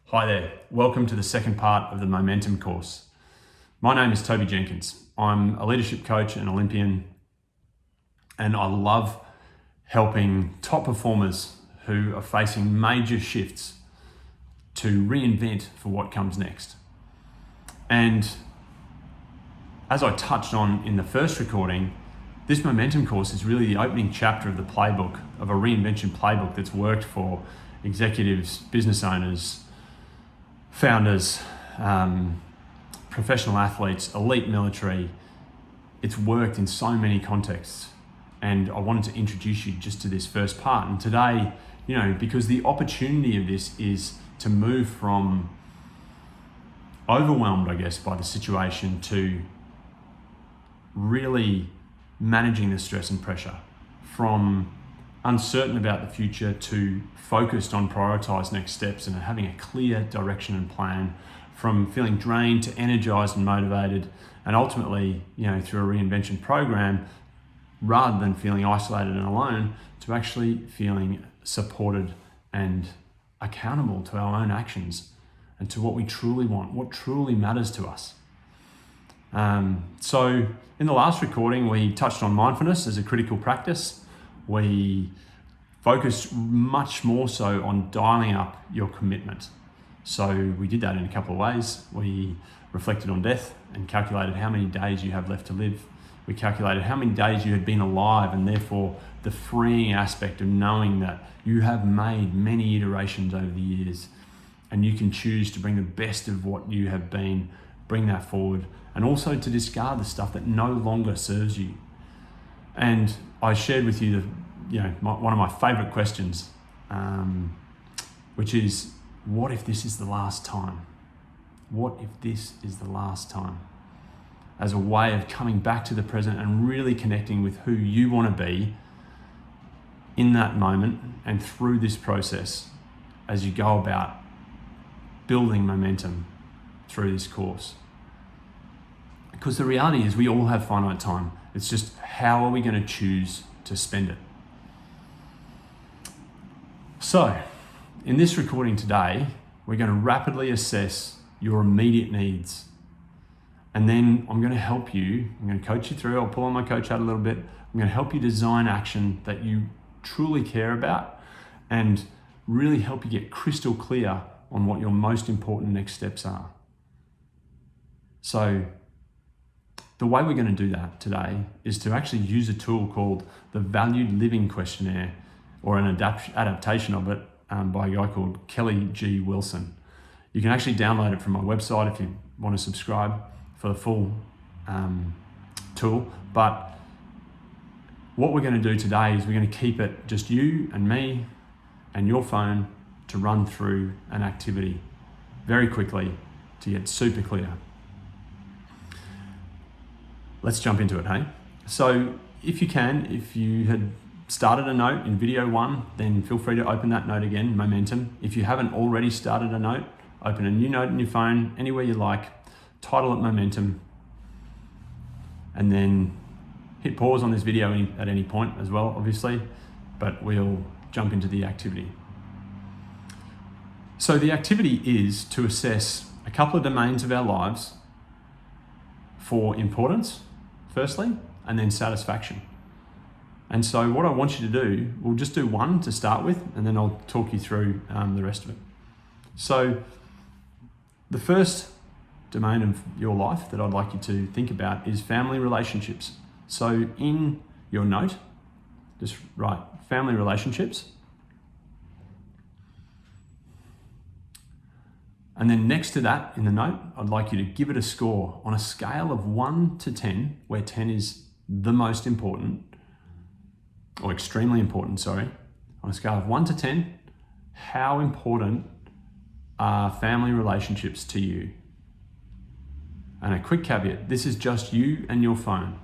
Hi there, welcome to the second part of the Momentum course. My name is Toby Jenkins. I'm a leadership coach and Olympian, and I love helping top performers who are facing major shifts to reinvent for what comes next. And as I touched on in the first recording, this Momentum course is really the opening chapter of the playbook, of a Reinvention Playbook that's worked for executives, business owners, founders, professional athletes, elite military. It's worked in so many contexts. And I wanted to introduce you just to this first part. And today, because the opportunity of this is to move from overwhelmed, I guess, by the situation to really managing the stress and pressure, from uncertain about the future to focused on prioritized next steps and having a clear direction and plan, from feeling drained to energized and motivated, and ultimately, through a reinvention program, rather than feeling isolated and alone, to actually feeling supported and accountable to our own actions and to what we truly want, what truly matters to us. So in the last recording, we touched on mindfulness as a critical practice. We focused much more so on dialing up your commitment. So we did that in a couple of ways. We reflected on death and calculated how many days you have left to live. We calculated how many days you had been alive, and therefore the freeing aspect of knowing that you have made many iterations over the years, and you can choose to bring the best of what you have been, bring that forward, and also to discard the stuff that no longer serves you. And I shared with you one of my favorite questions, which is, what if this is the last time? What if this is the last time? As a way of coming back to the present and really connecting with who you want to be in that moment and through this process as you go about building momentum through this course. Because the reality is we all have finite time. It's just, how are we going to choose to spend it? So, in this recording today, we're going to rapidly assess your immediate needs. And then I'm going to help you, I'm going to coach you through, I'll pull on my coach hat a little bit. I'm going to help you design action that you truly care about and really help you get crystal clear on what your most important next steps are. So, the way we're going to do that today is to actually use a tool called the Valued Living Questionnaire, or an adaptation of it by a guy called Kelly G. Wilson. You can actually download it from my website if you want to subscribe for the full tool. But what we're going to do today is we're going to keep it just you and me and your phone to run through an activity very quickly to get super clear. Let's jump into it, hey? So if you had started a note in video 1, then feel free to open that note again, Momentum. If you haven't already started a note, open a new note in your phone, anywhere you like, title it Momentum, and then hit pause on this video at any point as well, obviously, but we'll jump into the activity. So the activity is to assess a couple of domains of our lives for importance, firstly, and then satisfaction. And so what I want you to do, we'll just do one to start with, and then I'll talk you through the rest of it. So the first domain of your life that I'd like you to think about is family relationships. So in your note, just write family relationships. And then next to that in the note, I'd like you to give it a score on a scale of 1 to 10, where 10 is the most important, or extremely important, sorry. On a scale of 1 to 10, how important are family relationships to you? And a quick caveat, this is just you and your phone.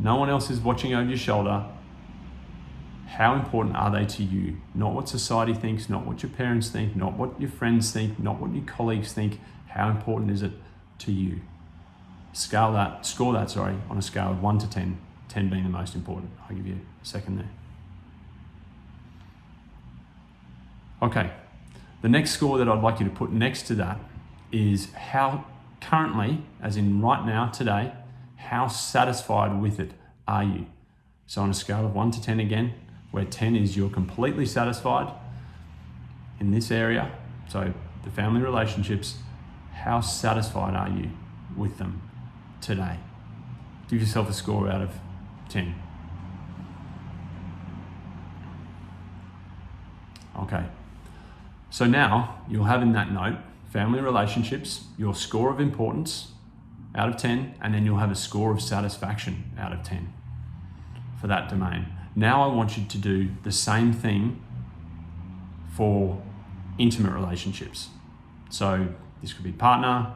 No one else is watching over your shoulder. How important are they to you? Not what society thinks, not what your parents think, not what your friends think, not what your colleagues think. How important is it to you? Score that on a scale of 1 to 10, 10 being the most important. I'll give you a second there. Okay, The next score that I'd like you to put next to that is how currently, as in right now, today, how satisfied with it are you? So on a scale of 1 to 10 again, where 10 is you're completely satisfied in this area, so the family relationships, how satisfied are you with them today? Give yourself a score out of 10. Okay. So now you'll have in that note, family relationships, your score of importance out of 10, and then you'll have a score of satisfaction out of 10 for that domain. Now I want you to do the same thing for intimate relationships. So this could be partner,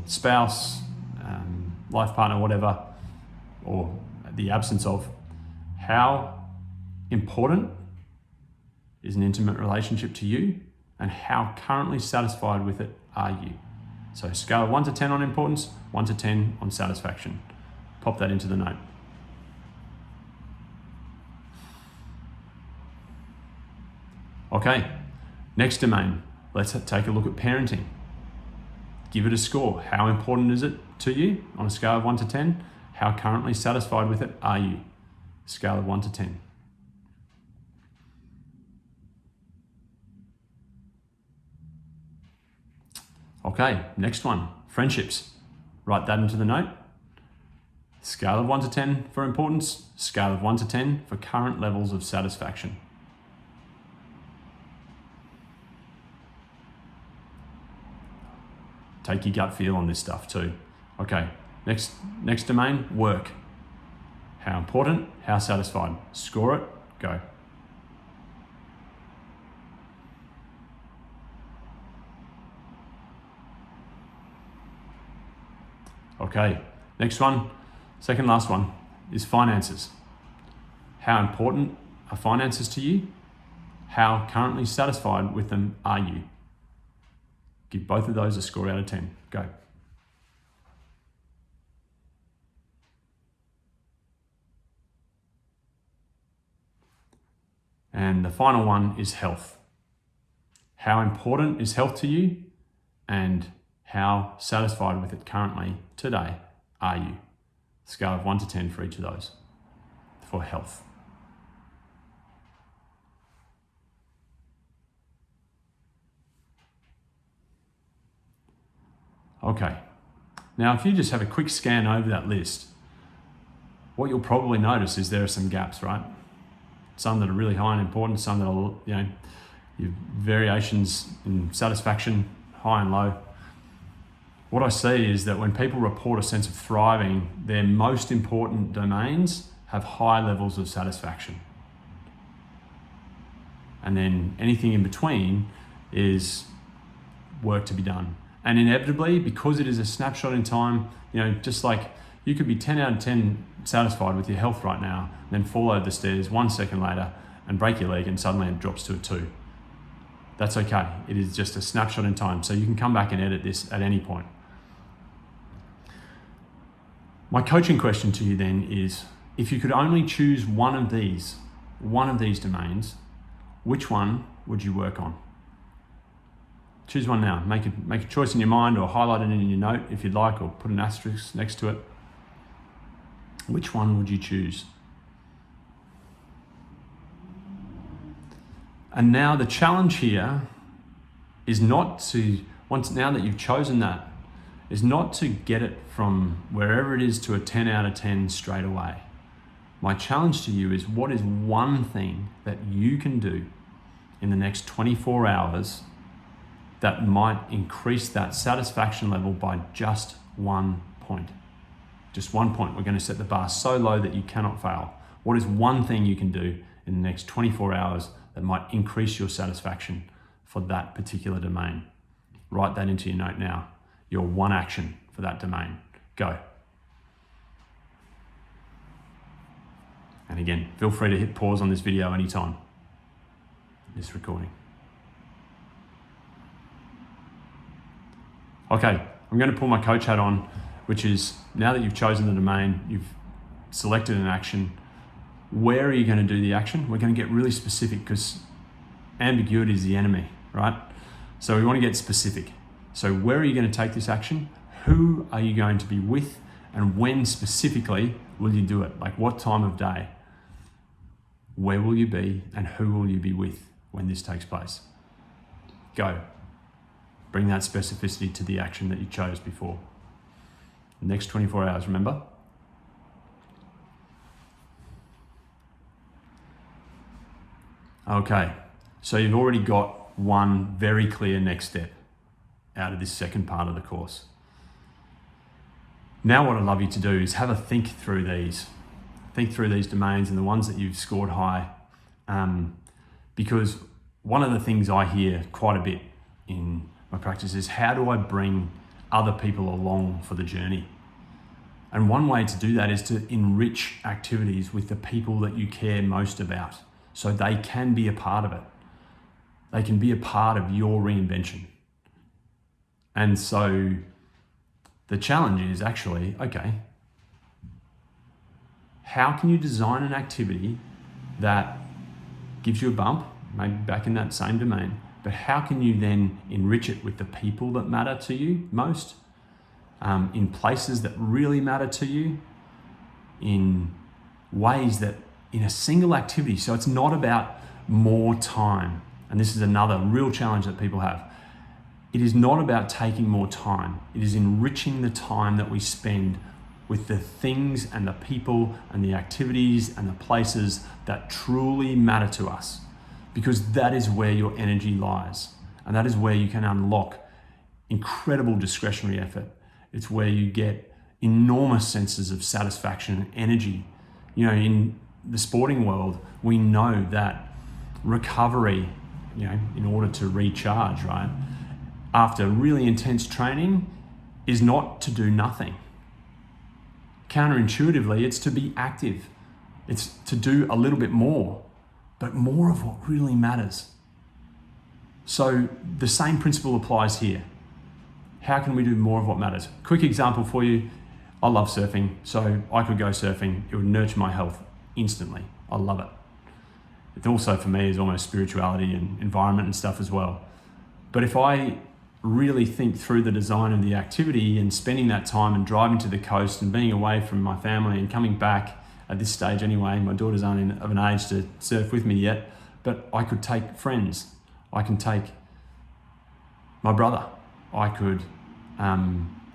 spouse, life partner, whatever, or the absence of. How important is an intimate relationship to you, and how currently satisfied with it are you? So scale of 1 to 10 on importance, 1 to 10 on satisfaction. Pop that into the note. Okay, next domain, let's take a look at parenting. Give it a score. How important is it to you on a scale of 1 to 10? How currently satisfied with it are you? Scale of 1 to 10. Okay, next one, friendships. Write that into the note. Scale of 1 to 10 for importance, scale of 1 to 10 for current levels of satisfaction. Take your gut feel on this stuff too. Okay, next domain, work. How important, how satisfied? Score it, go. Okay, next one, second last one, is finances. How important are finances to you? How currently satisfied with them are you? Give both of those a score out of 10. Go. And the final one is health. How important is health to you, and how satisfied with it currently today are you? Scale of 1 to 10 for each of those for health. Okay, now if you just have a quick scan over that list, what you'll probably notice is there are some gaps, right? Some that are really high in importance, some that are, your variations in satisfaction, high and low. What I see is that when people report a sense of thriving, their most important domains have high levels of satisfaction. And then anything in between is work to be done. And inevitably, because it is a snapshot in time, just like you could be 10 out of 10 satisfied with your health right now, then fall over the stairs 1 second later and break your leg and suddenly it drops to a 2. That's okay. It is just a snapshot in time. So you can come back and edit this at any point. My coaching question to you then is, if you could only choose one of these domains, which one would you work on? Choose one now. Make a choice in your mind, or highlight it in your note if you'd like, or put an asterisk next to it. Which one would you choose? And now the challenge here is not to, now that you've chosen that, is not to get it from wherever it is to a 10 out of 10 straight away. My challenge to you is, what is one thing that you can do in the next 24 hours that might increase that satisfaction level by just 1 point? Just 1 point. We're going to set the bar so low that you cannot fail. What is one thing you can do in the next 24 hours that might increase your satisfaction for that particular domain? Write that into your note now. Your one action for that domain. Go. And again, feel free to hit pause on this video anytime. This recording. Okay, I'm going to pull my coach hat on, which is, now that you've chosen the domain, you've selected an action, where are you going to do the action? We're going to get really specific, because ambiguity is the enemy. right? So we want to get specific. So where are you going to take this action? Who are you going to be with? And when specifically will you do it? Like what time of day? Where will you be and who will you be with when this takes place? Go. Bring that specificity to the action that you chose before. The next 24 hours, remember? Okay, so you've already got one very clear next step out of this second part of the course. Now what I'd love you to do is have a think through these domains and the ones that you've scored high, because one of the things I hear quite a bit in my practice is, how do I bring other people along for the journey? And one way to do that is to enrich activities with the people that you care most about, so they can be a part of it. They can be a part of your reinvention. And so the challenge is actually, okay, how can you design an activity that gives you a bump, maybe back in that same domain, but how can you then enrich it with the people that matter to you most, in places that really matter to you, in ways that, in a single activity. So it's not about more time. And this is another real challenge that people have. It is not about taking more time. It is enriching the time that we spend with the things and the people and the activities and the places that truly matter to us, because that is where your energy lies. And that is where you can unlock incredible discretionary effort. It's where you get enormous senses of satisfaction and energy. You know, in the sporting world, we know that recovery, you know, in order to recharge, right, after really intense training, is not to do nothing. Counterintuitively, it's to be active. It's to do a little bit more, but more of what really matters. So the same principle applies here. How can we do more of what matters? Quick example for you. I love surfing, so I could go surfing. It would nurture my health instantly. I love it. It also, for me, is almost spirituality and environment and stuff as well. But if I really think through the design of the activity and spending that time and driving to the coast and being away from my family and coming back at this stage anyway, my daughters aren't of an age to surf with me yet, but I could take friends. I can take my brother. I could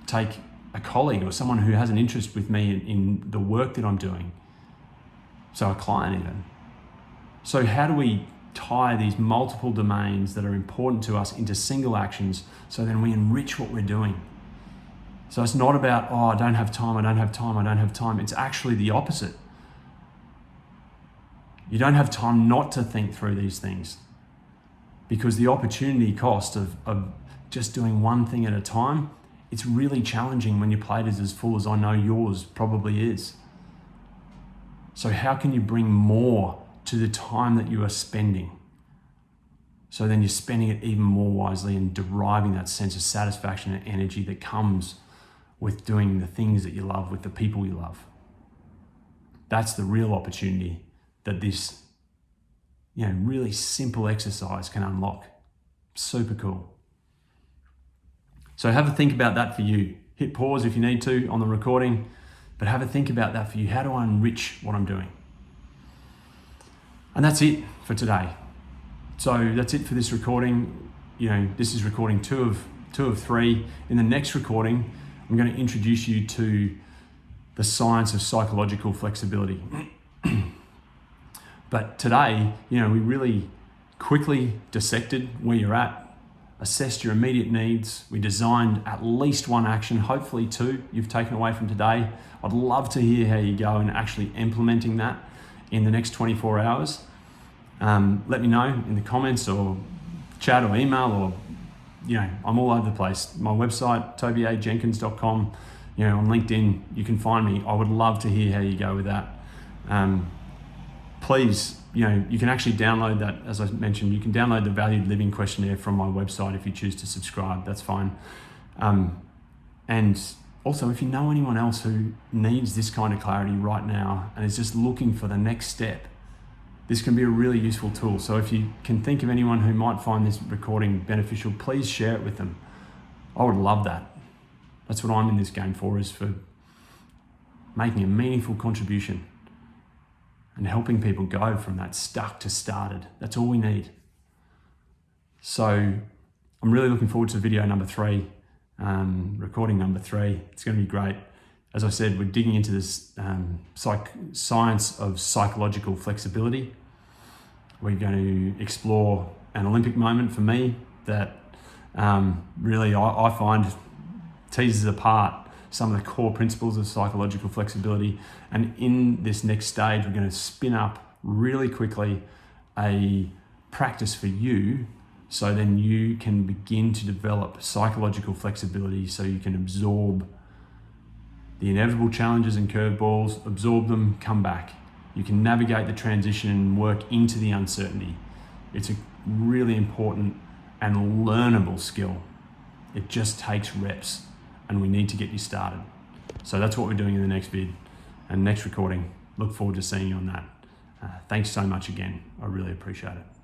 take a colleague or someone who has an interest with me in the work that I'm doing. So a client even. So how do we tie these multiple domains that are important to us into single actions, so then we enrich what we're doing? So it's not about, oh, I don't have time. It's actually the opposite. You don't have time not to think through these things, because the opportunity cost of just doing one thing at a time, it's really challenging when your plate is as full as I know yours probably is. So how can you bring more to the time that you are spending? So then you're spending it even more wisely and deriving that sense of satisfaction and energy that comes with doing the things that you love with the people you love. That's the real opportunity that this, really simple exercise can unlock. Super cool. So have a think about that for you. Hit pause if you need to on the recording, but have a think about that for you. How do I enrich what I'm doing? And that's it for today. So that's it for this recording. This is recording two of three. In the next recording, I'm going to introduce you to the science of psychological flexibility. But today, we really quickly dissected where you're at, assessed your immediate needs. We designed at least one action, hopefully two you've taken away from today. I'd love to hear how you go in actually implementing that in the next 24 hours. Let me know in the comments or chat or email, or I'm all over the place. My website, tobyajenkins.com, on LinkedIn, you can find me. I would love to hear how you go with that. Please, you can actually download that, as I mentioned, you can download the Valued Living questionnaire from my website if you choose to subscribe, that's fine. And also, if you know anyone else who needs this kind of clarity right now and is just looking for the next step, this can be a really useful tool. So if you can think of anyone who might find this recording beneficial, please share it with them. I would love that. That's what I'm in this game for, is for making a meaningful contribution and helping people go from that stuck to started. That's all we need. So I'm really looking forward to video number 3, recording number 3. It's going to be great. As I said, we're digging into this science of psychological flexibility. We're going to explore an Olympic moment for me that really I find teases apart some of the core principles of psychological flexibility. And in this next stage, we're going to spin up really quickly a practice for you, so then you can begin to develop psychological flexibility so you can absorb the inevitable challenges and curveballs, absorb them, come back. You can navigate the transition and work into the uncertainty. It's a really important and learnable skill. It just takes reps, and we need to get you started. So that's what we're doing in the next vid and next recording. Look forward to seeing you on that. Thanks so much again. I really appreciate it.